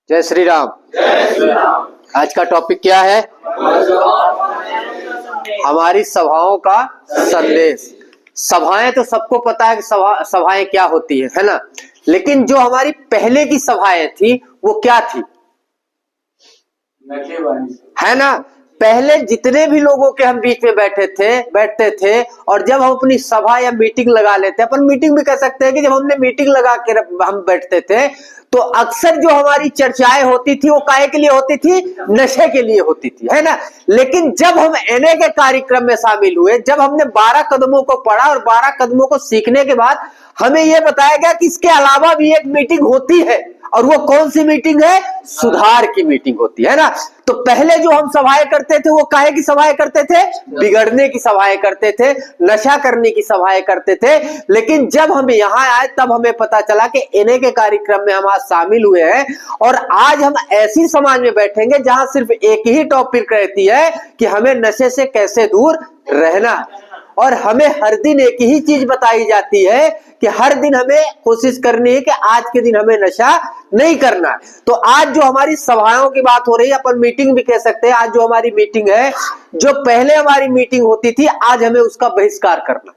जय श्री राम। आज का टॉपिक क्या है? हमारी सभाओं का संदेश। सभाएं तो सबको पता है कि सभाएं क्या होती है ना। लेकिन जो हमारी पहले की सभाएं थी वो क्या थी, है ना। पहले जितने भी लोगों के हम बीच में बैठते थे और जब हम अपनी सभा या मीटिंग लगा लेते, अपन मीटिंग भी कह सकते हैं कि जब हमने मीटिंग लगा के हम बैठते थे तो अक्सर जो हमारी चर्चाएं होती थी वो काहे के लिए होती थी? नशे के लिए होती थी, है ना। लेकिन जब हम एनए के कार्यक्रम में शामिल हुए, जब हमने 12 कदमों को पढ़ा और 12 कदमों को सीखने के बाद हमें यह बताया गया कि इसके अलावा भी एक मीटिंग होती है। और वो कौन सी मीटिंग है? सुधार की मीटिंग होती है ना। तो पहले जो हम सभाएं करते थे वो काहे की सभाएं करते थे? बिगड़ने की सभाएं करते थे, नशा करने की सभाएं करते थे। लेकिन जब हम यहां आए तब हमें पता चला कि एनए के कार्यक्रम में हम आज शामिल हुए हैं और आज हम ऐसी समाज में बैठेंगे जहां सिर्फ एक ही टॉपिक रहती है कि हमें नशे से कैसे दूर रहना है। और हमें हर दिन एक ही चीज बताई जाती है कि हर दिन हमें कोशिश करनी है कि आज के दिन हमें नशा नहीं करना है। तो आज जो हमारी सभाओं की बात हो रही है, अपन मीटिंग भी कह सकते हैं, आज जो हमारी मीटिंग है, जो पहले हमारी मीटिंग होती थी आज हमें उसका बहिष्कार करना।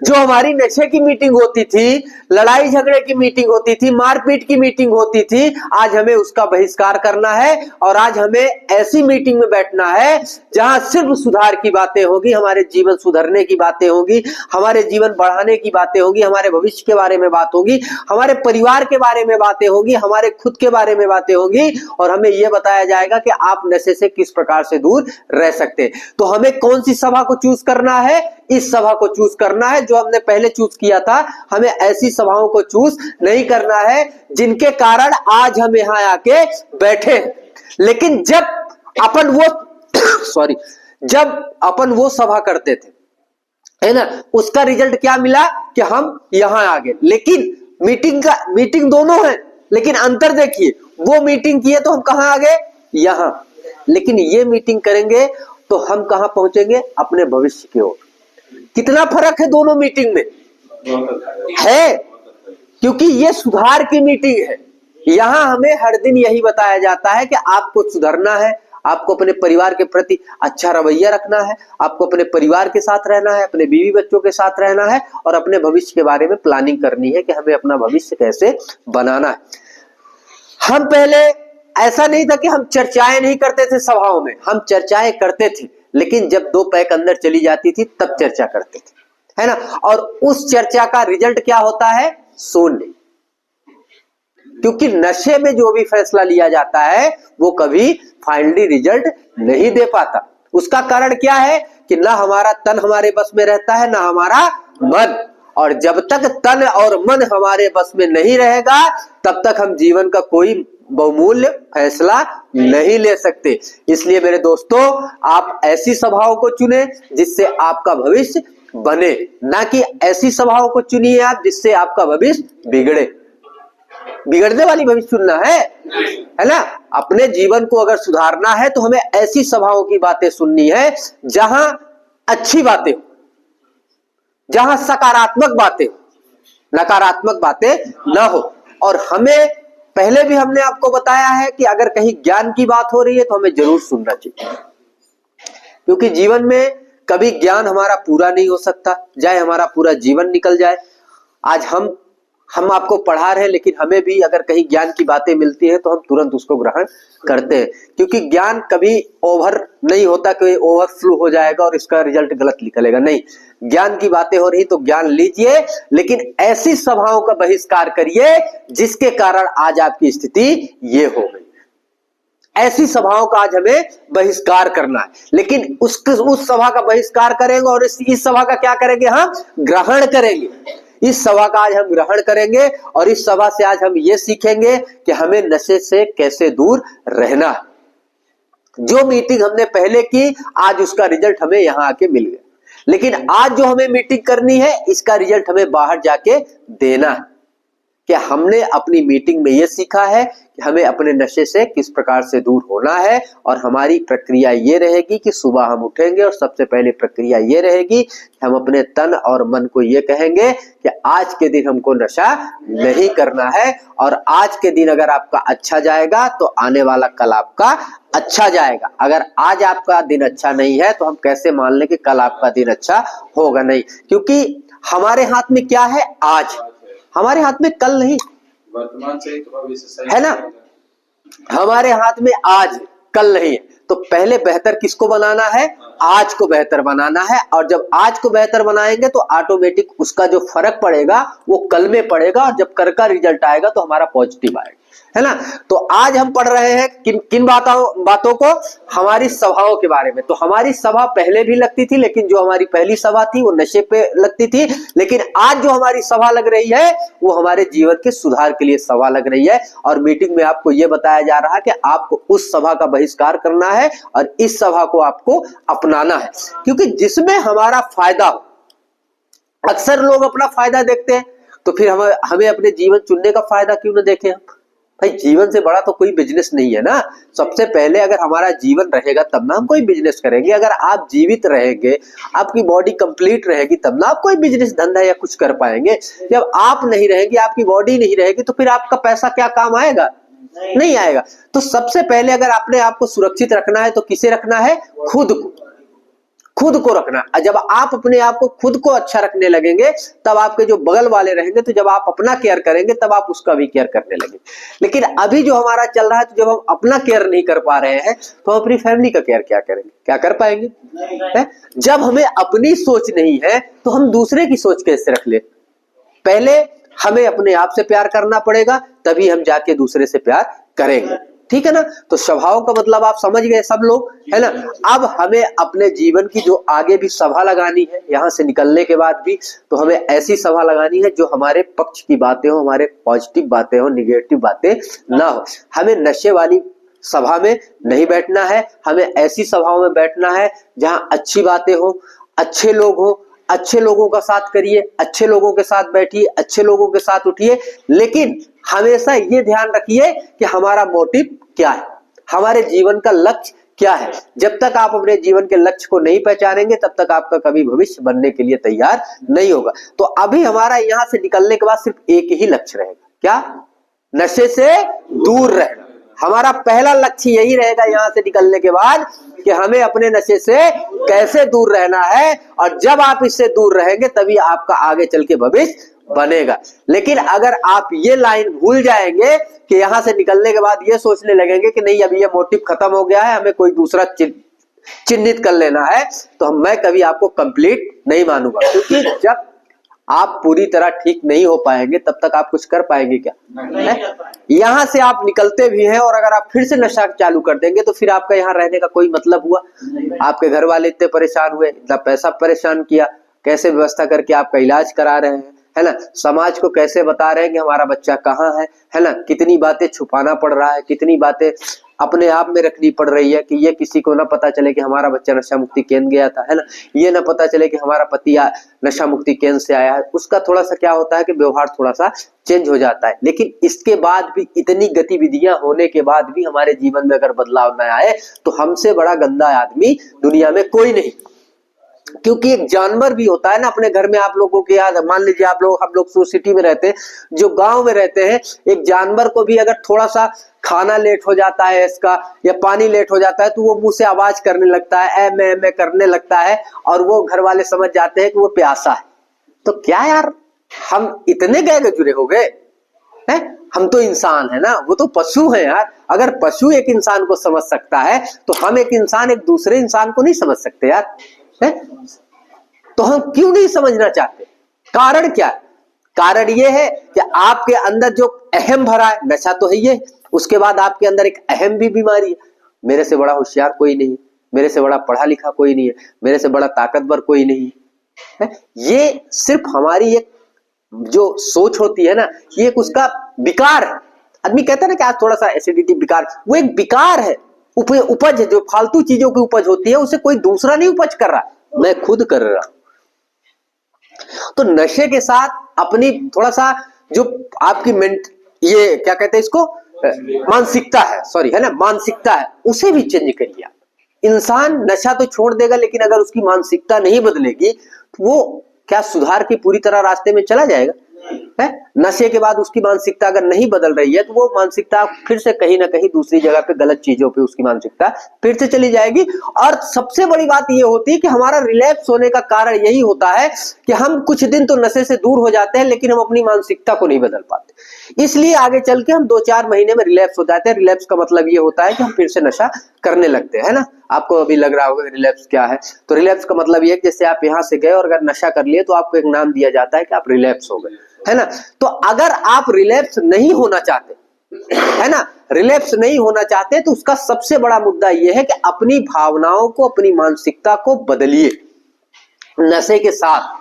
जो हमारी नशे की मीटिंग होती थी, लड़ाई झगड़े की मीटिंग होती थी, मारपीट की मीटिंग होती थी, आज हमें उसका बहिष्कार करना है। और आज हमें ऐसी मीटिंग में बैठना है जहां सिर्फ सुधार की बातें होगी, हमारे जीवन सुधरने की बातें होगी, हमारे जीवन बढ़ाने की बातें होगी, हमारे भविष्य के बारे में बात होगी, हमारे परिवार के बारे में बातें होगी, हमारे खुद के बारे में बातें होगी। और हमें यह बताया जाएगा कि आप नशे से किस प्रकार से दूर रह सकते हैं। तो हमें कौन सी सभा को चूज करना है? इस सभा को चूज करना है जो हमने पहले चूज किया था। हमें ऐसी सभाओं को चूज नहीं करना है जिनके कारण आज हम यहां आके बैठे। लेकिन जब अपन वो सभा करते थे, है ना, उसका रिजल्ट क्या मिला कि हम यहां आ गए। लेकिन मीटिंग दोनों है, लेकिन अंतर देखिए, वो मीटिंग की है तो हम कहां आ गए? यहां। लेकिन ये मीटिंग करेंगे तो हम कहां पहुंचेंगे? अपने भविष्य की ओर। कितना फर्क है दोनों मीटिंग में? है, क्योंकि ये सुधार की मीटिंग है। यहां हमें हर दिन यही बताया जाता है कि आपको सुधरना है, आपको अपने परिवार के प्रति अच्छा रवैया रखना है, आपको अपने परिवार के साथ रहना है, अपने बीवी बच्चों के साथ रहना है और अपने भविष्य के बारे में प्लानिंग करनी है कि हमें अपना भविष्य कैसे बनाना है। हम पहले ऐसा नहीं था कि हम चर्चाएं नहीं करते थे सभाओं में, हम चर्चाएं करते थे, लेकिन जब 2 पैक अंदर चली जाती थी तब चर्चा करते थे, है ना। और उस चर्चा का रिजल्ट क्या होता है? शून्य। क्योंकि नशे में जो भी फैसला लिया जाता है वो कभी फाइनली रिजल्ट नहीं दे पाता। उसका कारण क्या है कि ना हमारा तन हमारे बस में रहता है, ना हमारा मन। और जब तक तन और मन हमारे बस में नहीं रहेगा तब तक हम जीवन का कोई बहुमूल्य फैसला नहीं ले सकते। इसलिए मेरे दोस्तों, आप ऐसी सभाओं को चुने जिससे आपका भविष्य बने, ना कि ऐसी सभाओं को चुनिए आप जिससे आपका भविष्य बिगड़े। बिगड़ने वाली भविष्य चुनना है ना। अपने जीवन को अगर सुधारना है तो हमें ऐसी सभाओं की बातें सुननी है जहां अच्छी बातें हो, जहां सकारात्मक बातें हो, नकारात्मक बातें ना हो। और हमें पहले भी हमने आपको बताया है कि अगर कहीं ज्ञान की बात हो रही है तो हमें जरूर सुनना चाहिए, क्योंकि जीवन में कभी ज्ञान हमारा पूरा नहीं हो सकता, चाहे हमारा पूरा जीवन निकल जाए। आज हम आपको पढ़ा रहे हैं, लेकिन हमें भी अगर कहीं ज्ञान की बातें मिलती है तो हम तुरंत उसको ग्रहण करते हैं, क्योंकि ज्ञान कभी ओवर नहीं होता कि ओवरफ्लो हो जाएगा और इसका रिजल्ट गलत निकलेगा। नहीं, ज्ञान की बातें हो रही तो ज्ञान लीजिए, लेकिन ऐसी सभाओं का बहिष्कार करिए जिसके कारण आज आपकी स्थिति ये हो गई। ऐसी सभाओं का आज हमें बहिष्कार करना है। लेकिन उस सभा का बहिष्कार करेंगे और इस सभा का क्या करेंगे? हम ग्रहण करेंगे। इस सभा का आज हम ग्रहण करेंगे और इस सभा से आज हम ये सीखेंगे कि हमें नशे से कैसे दूर रहना है। जो मीटिंग हमने पहले की, आज उसका रिजल्ट हमें यहां आके मिल गया। लेकिन आज जो हमें मीटिंग करनी है, इसका रिजल्ट हमें बाहर जाके देना है कि हमने अपनी मीटिंग में ये सीखा है कि हमें अपने नशे से किस प्रकार से दूर होना है, और हमारी प्रक्रिया ये रहेगी कि सुबह हम उठेंगे और सबसे पहले प्रक्रिया ये रहेगी कि हम अपने तन और मन को ये कहेंगे कि आज के दिन हमको नशा नहीं करना है, और आज के दिन अगर आपका अच्छा जाएगा तो आने वाला कल आपका अच्छा जाएगा। अगर आज आपका दिन अच्छा नहीं है तो हम कैसे मान लें कि कल आपका दिन अच्छा होगा नहीं, क्योंकि हमारे हाथ में क्या है, आज, हमारे हाथ में कल नहीं, वर्तमान से तो भविष्य से है ना, हमारे हाथ में आज कल नहीं है। तो पहले बेहतर किसको बनाना है, आज को बेहतर बनाना है, और जब आज को बेहतर बनाएंगे तो ऑटोमेटिक उसका जो फर्क पड़ेगा वो कल में पड़ेगा, और जब कल का रिजल्ट आएगा तो हमारा पॉजिटिव आएगा, है ना। तो आज हम पढ़ रहे हैं किन किन बातों को, हमारी सभाओं के बारे में। तो हमारी सभा पहले भी लगती थी, लेकिन जो हमारी पहली सभा थी वो नशे पे लगती थी, लेकिन आज जो हमारी सभा लग रही है वो हमारे जीवन के सुधार के लिए सभा लग रही है। और मीटिंग में आपको ये बताया जा रहा है कि आपको उस सभा का बहिष्कार करना है और इस सभा को आपको अपनाना है, क्योंकि जिसमें हमारा फायदा हो। अक्सर लोग अपना फायदा देखते हैं, तो फिर हमें अपने जीवन चुनने का फायदा क्यों न देखें हम। भाई जीवन से बड़ा तो कोई बिजनेस नहीं है ना। सबसे पहले अगर हमारा जीवन रहेगा तब ना हम कोई बिजनेस करेंगे। अगर आप जीवित रहेंगे, आपकी बॉडी कंप्लीट रहेगी, तब ना आप कोई बिजनेस धंधा या कुछ कर पाएंगे। जब आप नहीं रहेंगे, आपकी बॉडी नहीं रहेगी, तो फिर आपका पैसा क्या काम आएगा, नहीं आएगा। तो सबसे पहले अगर अपने आप को सुरक्षित रखना है तो किसे रखना है, खुद को रखना। जब आप अपने आप को खुद को अच्छा रखने लगेंगे तब आपके जो बगल वाले रहेंगे, तो जब आप अपना केयर करेंगे तब आप उसका भी केयर करने लगेंगे। लेकिन अभी जो हमारा चल रहा है, तो जब हम अपना केयर नहीं कर पा रहे हैं तो हम अपनी फैमिली का केयर क्या करेंगे, क्या कर पाएंगे, है? जब हमें अपनी सोच नहीं है तो हम दूसरे की सोच कैसे रख ले। पहले हमें अपने आप से प्यार करना पड़ेगा, तभी हम जाके दूसरे से प्यार करेंगे, ठीक है ना। तो स्वभाव का मतलब आप समझ गए सब लोग, है ना। अब हमें अपने जीवन की जो आगे भी सभा लगानी है, यहाँ से निकलने के बाद भी, तो हमें ऐसी सभा लगानी है जो हमारे पक्ष की बातें हो, हमारे पॉजिटिव बातें हो, निगेटिव बातें ना हो। हमें नशे वाली सभा में नहीं बैठना है, हमें ऐसी सभाओं में बैठना है जहाँ अच्छी बातें हो, अच्छे लोग हो, अच्छे लोगों का साथ करिए, अच्छे लोगों के साथ बैठिए, अच्छे लोगों के साथ उठिए। लेकिन हमेशा ये ध्यान रखिए कि हमारा मोटिव क्या है, हमारे जीवन का लक्ष्य क्या है। जब तक आप अपने जीवन के लक्ष्य को नहीं पहचानेंगे तब तक आपका कभी भविष्य बनने के लिए तैयार नहीं होगा। तो अभी हमारा यहाँ से निकलने के बाद सिर्फ एक ही लक्ष्य रहेगा, क्या, नशे से दूर रहना। हमारा पहला लक्ष्य यही रहेगा यहाँ से निकलने के बाद कि हमें अपने नशे से कैसे दूर रहना है, और जब आप इससे दूर रहेंगे तभी आपका आगे चल के भविष्य बनेगा। लेकिन अगर आप ये लाइन भूल जाएंगे कि यहाँ से निकलने के बाद ये सोचने लगेंगे कि नहीं अभी ये मोटिव खत्म हो गया है, हमें कोई दूसरा चिन्हित कर लेना है, तो मैं कभी आपको कंप्लीट नहीं मानूंगा। क्योंकि जब आप पूरी तरह ठीक नहीं हो पाएंगे तब तक आप कुछ कर पाएंगे क्या, यहाँ से आप निकलते भी हैं और अगर आप फिर से नशा चालू कर देंगे तो फिर आपका यहाँ रहने का कोई मतलब हुआ। आपके घर वाले इतने परेशान हुए, इतना पैसा परेशान किया, कैसे व्यवस्था करके आपका इलाज करा रहे हैं, है ना। समाज को कैसे बता रहे हैं कि हमारा बच्चा कहाँ है ना। कितनी बातें छुपाना पड़ रहा है, कितनी बातें अपने आप में रखनी पड़ रही है कि ये किसी को ना पता चले कि हमारा बच्चा नशा मुक्ति केंद्र गया था, है ना। ये ना पता चले कि हमारा पति नशा मुक्ति केंद्र से आया है। उसका थोड़ा सा क्या होता है कि व्यवहार थोड़ा सा चेंज हो जाता है। लेकिन इसके बाद भी, इतनी गतिविधियां होने के बाद भी हमारे जीवन में अगर बदलाव न आए तो हमसे बड़ा गंदा आदमी दुनिया में कोई नहीं। क्योंकि एक जानवर भी होता है ना अपने घर में। आप लोगों के याद, मान लीजिए हम लोग सिटी में रहते हैं, जो गांव में रहते हैं, एक जानवर को भी अगर थोड़ा सा खाना लेट हो जाता है इसका, या पानी लेट हो जाता है, तो वो मुंह से आवाज करने लगता है, मैं करने लगता है, और वो घर वाले समझ जाते हैं कि वो प्यासा है। तो क्या यार, हम इतने गए जुड़े हो गए हैं? हम तो इंसान है ना, वो तो पशु है यार। अगर पशु एक इंसान को समझ सकता है तो हम एक इंसान एक दूसरे इंसान को नहीं समझ सकते यार, है? तो हम क्यों नहीं समझना चाहते? कारण क्या है? कारण ये है कि आपके अंदर जो अहम भरा है, नशा तो है ये, उसके बाद आपके अंदर एक अहम भी बीमारी है। मेरे से बड़ा होशियार कोई नहीं है, मेरे से बड़ा पढ़ा लिखा कोई नहीं है, मेरे से बड़ा ताकतवर कोई नहीं है। ये सिर्फ हमारी एक जो सोच होती है ना, ये एक उसका विकार है। आदमी कहता है ना कि आज थोड़ा सा एसिडिटी विकार, वो एक विकार है, उपज है। जो फालतू चीजों की उपज होती है उसे कोई दूसरा नहीं उपज कर रहा, मैं खुद कर रहा हूं। तो नशे के साथ अपनी थोड़ा सा जो आपकी ये क्या कहते हैं इसको, मानसिकता है, सॉरी, है ना, मानसिकता है, उसे भी चेंज करिए आप। इंसान नशा तो छोड़ देगा, लेकिन अगर उसकी मानसिकता नहीं बदलेगी तो वो क्या सुधार की पूरी तरह रास्ते में चला जाएगा? है नशे के बाद उसकी मानसिकता अगर नहीं बदल रही है तो वो मानसिकता फिर से कहीं ना कहीं दूसरी जगह पे गलत चीजों पे उसकी मानसिकता फिर से चली जाएगी। और सबसे बड़ी बात ये होती है कि हमारा रिलैप्स होने का कारण यही होता है कि हम कुछ दिन तो नशे से दूर हो जाते हैं, लेकिन हम अपनी मानसिकता को नहीं बदल पाते, इसलिए आगे चल के हम 2-4 महीने में रिलैप्स हो जाते हैं। रिलैप्स का मतलब ये होता है कि हम फिर से नशा करने लगते हैं, है ना। आपको अभी लग रहा होगा रिलैप्स क्या है, तो रिलैप्स का मतलब ये है कि जैसे आप यहाँ से गए और अगर नशा कर लिए तो आपको एक नाम दिया जाता है कि आप रिलैप्स हो गए, है ना। तो अगर आप रिलैप्स नहीं होना चाहते, है ना, रिलैप्स नहीं होना चाहते, तो उसका सबसे बड़ा मुद्दा यह है कि अपनी भावनाओं को, अपनी मानसिकता को बदलिए। नशे के साथ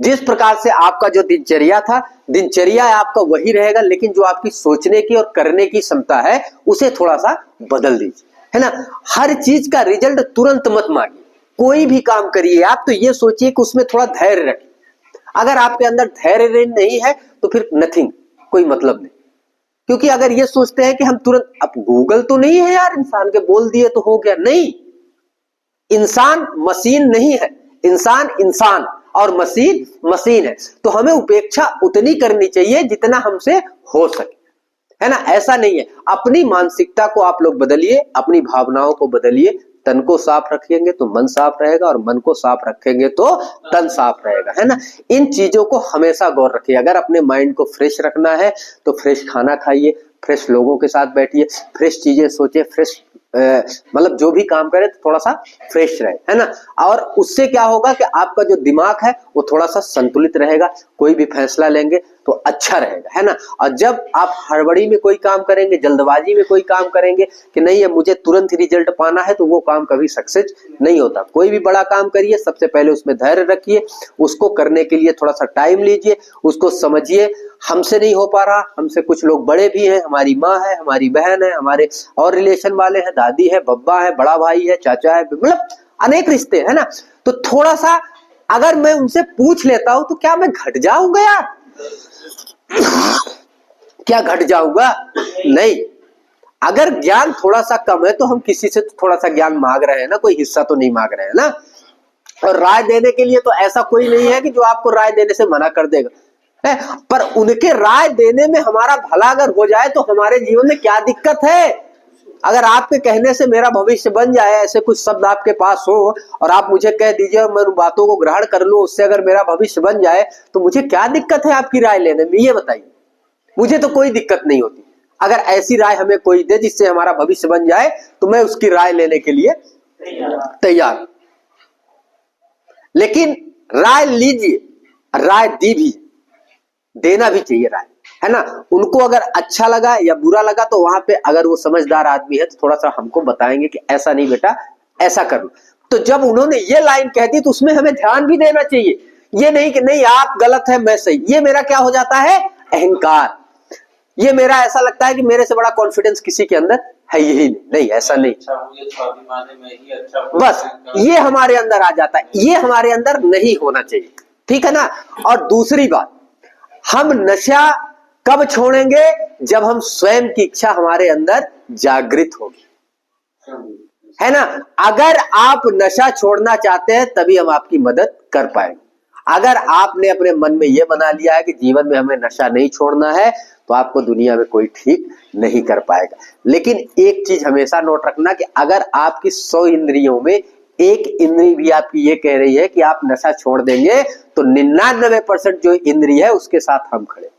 जिस प्रकार से आपका जो दिनचर्या था, दिनचर्या आपका वही रहेगा, लेकिन जो आपकी सोचने की और करने की क्षमता है उसे थोड़ा सा बदल दीजिए, है ना। हर चीज का रिजल्ट तुरंत मत मांगिए, कोई भी काम करिए आप तो ये सोचिए कि उसमें थोड़ा धैर्य रखिए। अगर आपके अंदर धैर्य नहीं है तो फिर नथिंग, कोई मतलब नहीं। क्योंकि अगर ये सोचते हैं कि हम तुरंत, अब गूगल तो नहीं है यार, इंसान के बोल दिए तो हो गया, नहीं, इंसान मशीन नहीं है, इंसान और मशीन मशीन है। तो हमें उपेक्षा उतनी करनी चाहिए जितना हमसे हो सके, है ना। ऐसा नहीं है, अपनी मानसिकता को आप लोग बदलिए, अपनी भावनाओं को बदलिए। तन को साफ रखेंगे तो मन साफ रहेगा, और मन को साफ रखेंगे तो तन साफ रहेगा, है ना। इन चीजों को हमेशा गौर रखिए। अगर अपने माइंड को फ्रेश रखना है तो फ्रेश खाना खाइए, फ्रेश लोगों के साथ बैठिए, फ्रेश चीजें सोचिए, फ्रेश मतलब जो भी काम करे तो थोड़ा सा फ्रेश रहे, है ना। और उससे क्या होगा कि आपका जो दिमाग है वो थोड़ा सा संतुलित रहेगा, कोई भी फैसला लेंगे तो अच्छा रहेगा, है ना। और जब आप हड़बड़ी में कोई काम करेंगे, जल्दबाजी में कोई काम करेंगे कि नहीं है मुझे तुरंत ही रिजल्ट पाना है, तो वो काम कभी सक्सेस नहीं होता। कोई भी बड़ा काम करिए, सबसे पहले उसमें धैर्य रखिए, उसको करने के लिए थोड़ा सा टाइम लीजिए, उसको समझिए। हमसे नहीं हो पा रहा, हमसे कुछ लोग बड़े भी हैं, हमारी माँ है, हमारी बहन है, हमारे और रिलेशन वाले हैं, दादी है, बब्बा है, बड़ा भाई है, चाचा है, मतलब अनेक रिश्ते, है ना। तो थोड़ा सा अगर मैं उनसे पूछ लेता हूं तो क्या मैं घट जाऊंगा यार? क्या घट जाऊंगा? नहीं। अगर ज्ञान थोड़ा सा कम है तो हम किसी से थोड़ा सा ज्ञान मांग रहे हैं ना, कोई हिस्सा तो नहीं मांग रहे हैं ना। और राय देने के लिए तो ऐसा कोई नहीं है कि जो आपको राय देने से मना कर देगा, है। पर उनके राय देने में हमारा भला अगर हो जाए तो हमारे जीवन में क्या दिक्कत है? अगर आपके कहने से मेरा भविष्य बन जाए, ऐसे कुछ शब्द आपके पास हो और आप मुझे कह दीजिए और मैं उन बातों को ग्रहण कर लूं, उससे अगर मेरा भविष्य बन जाए तो मुझे क्या दिक्कत है आपकी राय लेने में? ये बताइए। मुझे तो कोई दिक्कत नहीं होती। अगर ऐसी राय हमें कोई दे जिससे हमारा भविष्य बन जाए तो मैं उसकी राय लेने के लिए तैयार। लेकिन राय लीजिए, राय दी भी, देना भी चाहिए राय, है ना। उनको अगर अच्छा लगा या बुरा लगा तो वहां पे अगर वो समझदार आदमी है तो थोड़ा सा हमको बताएंगे कि ऐसा नहीं बेटा, ऐसा कर लो। तो जब उन्होंने ये लाइन कह दी तो उसमें हमें ध्यान भी देना चाहिए। ये नहीं कि नहीं आप गलत है मैं सही, ये मेरा क्या हो जाता है? अहंकार। ये मेरा ऐसा लगता है कि मेरे से बड़ा कॉन्फिडेंस किसी के अंदर है यही नहीं, ऐसा नहीं। बस ये हमारे अंदर आ जाता है, ये हमारे अंदर नहीं होना चाहिए, ठीक है ना। और दूसरी बात, हम नशा कब छोड़ेंगे? जब हम स्वयं की इच्छा हमारे अंदर जागृत होगी, है ना। अगर आप नशा छोड़ना चाहते हैं तभी हम आपकी मदद कर पाएंगे। अगर आपने अपने मन में यह बना लिया है कि जीवन में हमें नशा नहीं छोड़ना है तो आपको दुनिया में कोई ठीक नहीं कर पाएगा। लेकिन एक चीज हमेशा नोट रखना कि अगर आपकी 100 इंद्रियों में एक इंद्री भी आपकी ये कह रही है कि आप नशा छोड़ देंगे तो 99% जो इंद्रिय है उसके साथ हम खड़े।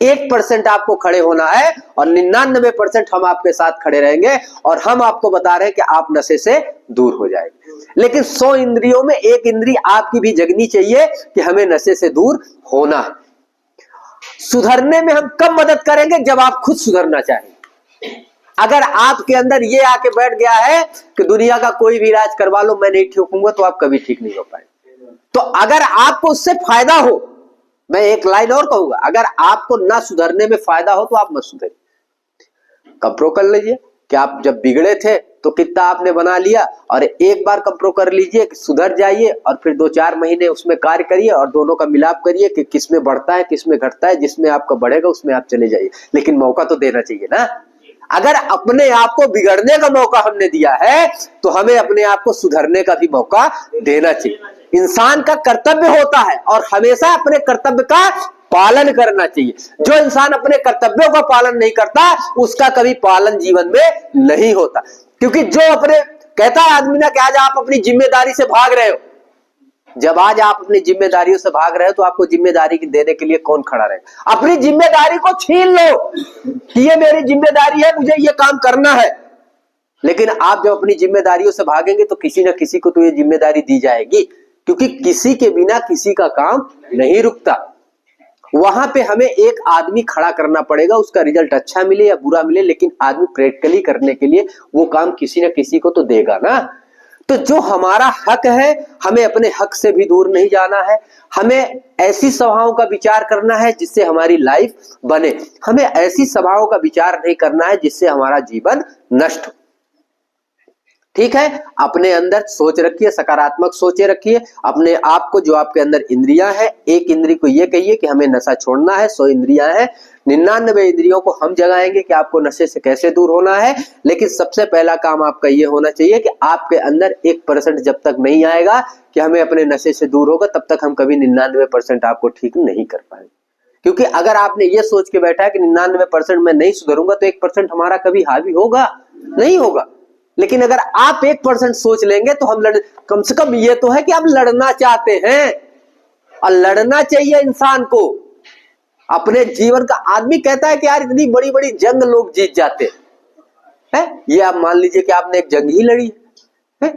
1% आपको खड़े होना है और 99% हम आपके साथ खड़े रहेंगे और हम आपको बता रहे हैं कि आप नशे से दूर हो जाएंगे। लेकिन 100 इंद्रियों में एक इंद्री आपकी भी जगनी चाहिए कि हमें नशे से दूर होना है। सुधरने में हम कब मदद करेंगे? जब आप खुद सुधरना चाहेंगे। अगर आपके अंदर ये आके बैठ गया है कि दुनिया का कोई भी इलाज करवा लो मैं नहीं ठीक होऊंगा, तो आप कभी ठीक नहीं हो पाएंगे। तो अगर आपको उससे फायदा हो, मैं एक लाइन और कहूंगा, अगर आपको ना सुधरने में फायदा हो तो आप मत सुधरिए, कंप्रो कर लीजिए, कि आप जब बिगड़े थे तो कितना आपने बना लिया, और एक बार कंप्रो कर लीजिए कि सुधर जाइए, और फिर 2-4 महीने उसमें कार्य करिए और दोनों का मिलाप करिए कि किसमें बढ़ता है किसमें घटता है, जिसमें आपका बढ़ेगा उसमें आप चले जाइए। लेकिन मौका तो देना चाहिए ना। अगर अपने आप को बिगड़ने का मौका हमने दिया है तो हमें अपने आप को सुधरने का भी मौका देना चाहिए। इंसान का कर्तव्य होता है और हमेशा अपने कर्तव्य का पालन करना चाहिए। जो इंसान अपने कर्तव्यों का पालन नहीं करता उसका कभी पालन जीवन में नहीं होता। क्योंकि जो अपने कहता है आदमी ना कि आज आप अपनी जिम्मेदारी से भाग रहे हो, जब आज आप अपनी जिम्मेदारियों से भाग रहे हो तो आपको जिम्मेदारी देने के लिए कौन खड़ा रहेगा? अपनी जिम्मेदारी को छीन लो कि ये मेरी जिम्मेदारी है, मुझे ये काम करना है। लेकिन आप जब अपनी जिम्मेदारियों से भागेंगे तो किसी ना किसी को तो ये जिम्मेदारी दी जाएगी, क्योंकि किसी के बिना किसी का काम नहीं रुकता। वहां पे हमें एक आदमी खड़ा करना पड़ेगा, उसका रिजल्ट अच्छा मिले या बुरा मिले, लेकिन आदमी प्रैक्टिकली करने के लिए वो काम किसी ना किसी को तो देगा ना। तो जो हमारा हक है हमें अपने हक से भी दूर नहीं जाना है। हमें ऐसी सभाओं का विचार करना है जिससे हमारी लाइफ बने। हमें ऐसी सभाओं का विचार नहीं करना है जिससे हमारा जीवन नष्ट हो। ठीक है, अपने अंदर सोच रखिए, सकारात्मक सोचे रखिए। अपने आप को, जो आपके अंदर इंद्रियां हैं, एक इंद्री को ये कहिए कि हमें नशा छोड़ना है। 100 इंद्रियां हैं, 99 इंद्रियों को हम जगाएंगे कि आपको नशे से कैसे दूर होना है। लेकिन सबसे पहला काम आपका ये होना चाहिए कि आपके अंदर 1% जब तक नहीं आएगा कि हमें अपने नशे से दूर होगा, तब तक हम कभी 99% आपको ठीक नहीं कर पाएंगे। क्योंकि अगर आपने ये सोच के बैठा है कि 99% मैं नहीं सुधरूंगा तो 1% हमारा कभी हावी होगा नहीं होगा। लेकिन अगर आप 1% सोच लेंगे तो हम कम से कम ये तो है कि आप लड़ना चाहते हैं, और लड़ना चाहिए इंसान को अपने जीवन का। आदमी कहता है कि यार इतनी बड़ी बड़ी जंग लोग जीत जाते हैं, ये आप मान लीजिए कि आपने एक जंग ही लड़ी है,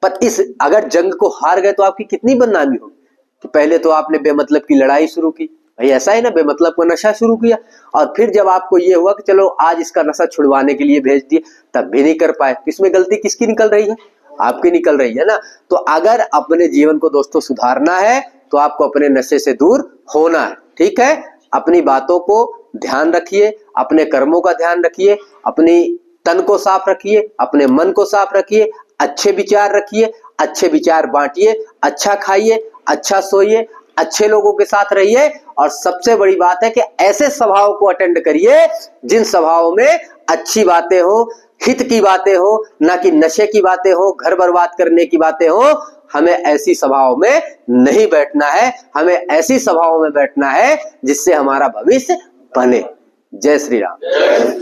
पर इस अगर जंग को हार गए तो आपकी कितनी बदनामी होगी कि पहले तो आपने बेमतलब की लड़ाई शुरू की, भाई ऐसा है ना, बेमतलब का नशा शुरू किया, और फिर जब आपको ये हुआ कि चलो आज इसका नशा छुड़वाने के लिए भेज दिए, तब भी नहीं कर पाए। इसमें गलती किसकी निकल रही है? आपकी निकल रही है ना। तो अगर अपने जीवन को दोस्तों सुधारना है तो आपको अपने नशे से दूर होना है। ठीक है, अपनी बातों को ध्यान रखिए, अपने कर्मों का ध्यान रखिए, अपनी तन को साफ रखिए, अपने मन को साफ रखिए, अच्छे विचार रखिए, अच्छे विचार बांटिए, अच्छा खाइए, अच्छा सोइए, अच्छे लोगों के साथ रहिए, और सबसे बड़ी बात है कि ऐसे सभाओं को अटेंड करिए जिन सभाओं में अच्छी बातें हो, हित की बातें हो, ना कि नशे की बातें हो, घर बर्बाद करने की बातें हो। हमें ऐसी सभाओं में नहीं बैठना है, हमें ऐसी सभाओं में बैठना है जिससे हमारा भविष्य बने। जय श्री राम।